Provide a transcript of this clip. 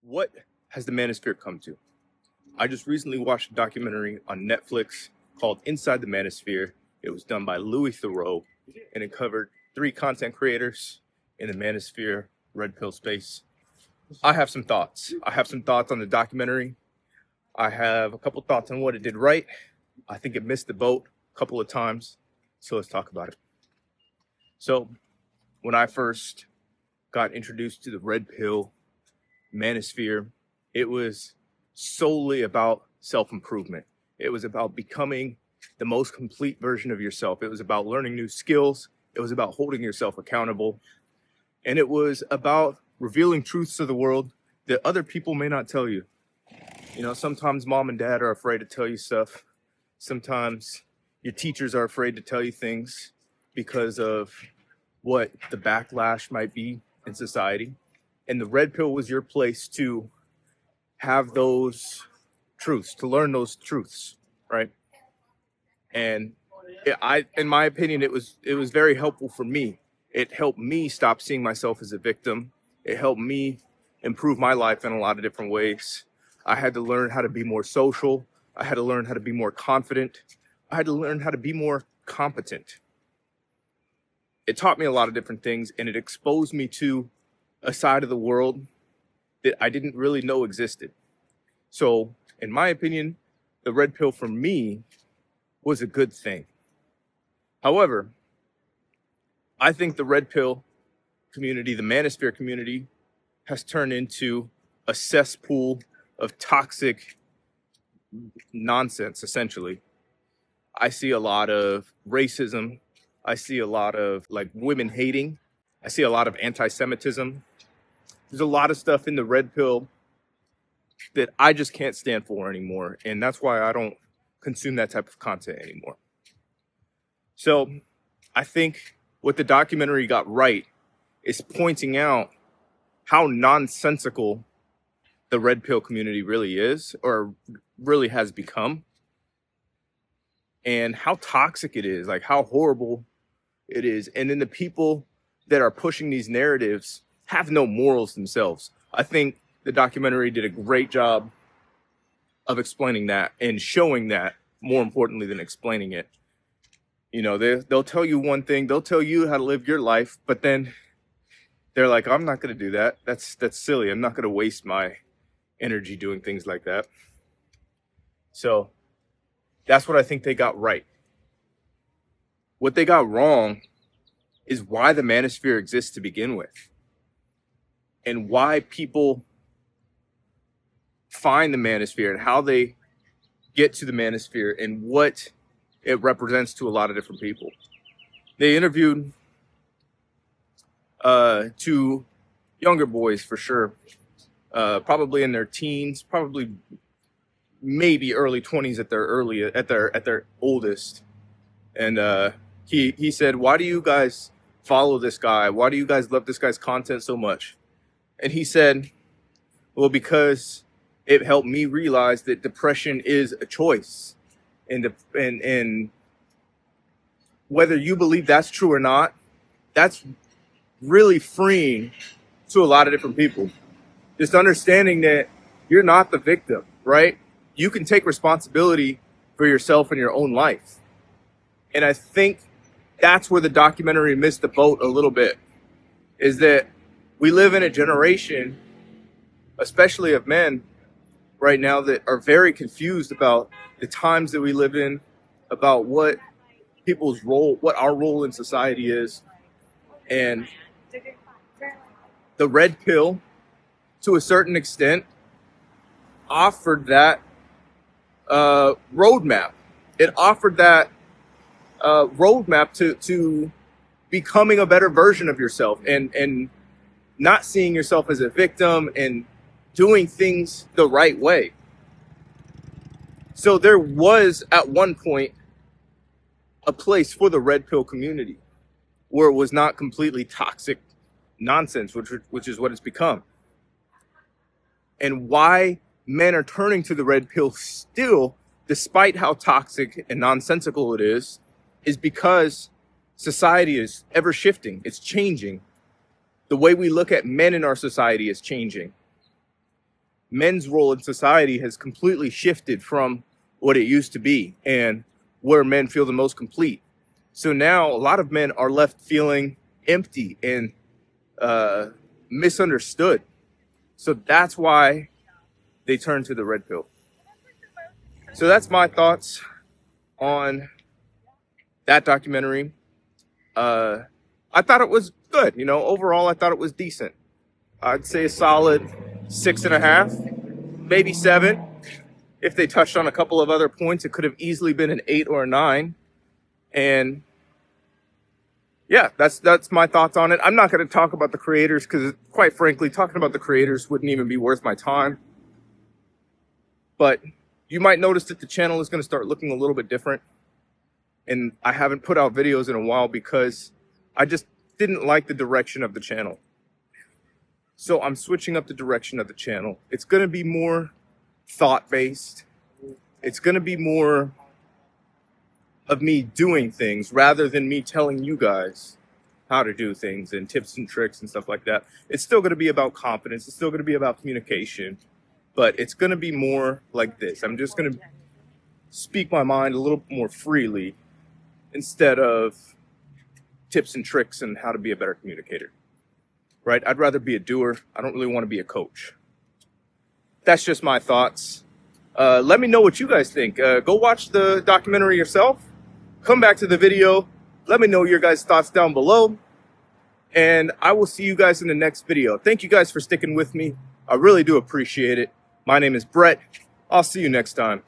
What has the Manosphere come to? I just recently watched a documentary on Netflix called Inside the Manosphere. It was done by Louis Theroux, and it covered three content creators in the Manosphere red pill space. I have some thoughts. I have some thoughts on the documentary. I have a couple thoughts on what it did right. I think it missed the boat a couple of times. So let's talk about it. So when I first got introduced to the red pill Manosphere, it was solely about self-improvement. It was about becoming the most complete version of yourself. It was about learning new skills. It was about holding yourself accountable. And it was about revealing truths to the world that other people may not tell you. You know, sometimes mom and dad are afraid to tell you stuff. Sometimes your teachers are afraid to tell you things because of what the backlash might be in society. And the red pill was your place to have those truths, to learn those truths, right? And in my opinion, it was very helpful for me. It helped me stop seeing myself as a victim. It helped me improve my life in a lot of different ways. I had to learn how to be more social. I had to learn how to be more confident. I had to learn how to be more competent. It taught me a lot of different things, and it exposed me to a side of the world that I didn't really know existed. So, in my opinion, the red pill for me was a good thing. However, I think the red pill community, the Manosphere community, has turned into a cesspool of toxic nonsense, essentially. I see a lot of racism. I see a lot of women hating. I see a lot of anti-Semitism. There's a lot of stuff in the red pill that I just can't stand for anymore. And that's why I don't consume that type of content anymore. So I think what the documentary got right is pointing out how nonsensical the red pill community really is, or really has become, and how toxic it is, like how horrible it is. And then the people that are pushing these narratives have no morals themselves. I think the documentary did a great job of explaining that and showing that, more importantly than explaining it. You know, they'll tell you one thing, they'll tell you how to live your life, but then they're like, I'm not going to do that. That's silly. I'm not going to waste my energy doing things like that. So that's what I think they got right. What they got wrong is why the Manosphere exists to begin with, and why people find the Manosphere and how they get to the Manosphere and what it represents to a lot of different people. They interviewed two younger boys for sure, probably in their teens, probably maybe early 20s at their oldest. And he said, "Why do you guys follow this guy? Why do you guys love this guy's content so much?" And he said, "Well, because it helped me realize that depression is a choice, and whether you believe that's true or not, that's really freeing to a lot of different people. Just understanding that you're not the victim, right? You can take responsibility for yourself and your own life." And I think that's where the documentary missed the boat a little bit, is that we live in a generation, especially of men right now, that are very confused about the times that we live in, about what our role in society is. And the red pill, to a certain extent, offered that roadmap. It offered that roadmap to becoming a better version of yourself, and not seeing yourself as a victim, and doing things the right way. So there was at one point a place for the red pill community where it was not completely toxic nonsense, which is what it's become. And why men are turning to the red pill still, despite how toxic and nonsensical it is because society is ever shifting. It's changing. The way we look at men in our society is changing. men's role in society has completely shifted from what it used to be and where men feel the most complete. So now a lot of men are left feeling empty and misunderstood. So that's why they turn to the red pill. So that's my thoughts on that documentary. I thought it was good. You know, overall, I thought it was decent. I'd say a solid 6.5, maybe 7. If they touched on a couple of other points, it could have easily been an 8 or a 9. And yeah, that's my thoughts on it. I'm not going to talk about the creators because, quite frankly, talking about the creators wouldn't even be worth my time. But you might notice that the channel is going to start looking a little bit different. And I haven't put out videos in a while because I just didn't like the direction of the channel. So I'm switching up the direction of the channel. It's going to be more thought-based. It's going to be more of me doing things rather than me telling you guys how to do things and tips and tricks and stuff like that. It's still going to be about confidence. It's still going to be about communication, but it's going to be more like this. I'm just going to speak my mind a little more freely instead of tips and tricks and how to be a better communicator, right? I'd rather be a doer. I don't really want to be a coach. That's just my thoughts. Let me know what you guys think. Go watch the documentary yourself. Come back to the video. Let me know your guys' thoughts down below. And I will see you guys in the next video. Thank you guys for sticking with me. I really do appreciate it. My name is Brett. I'll see you next time.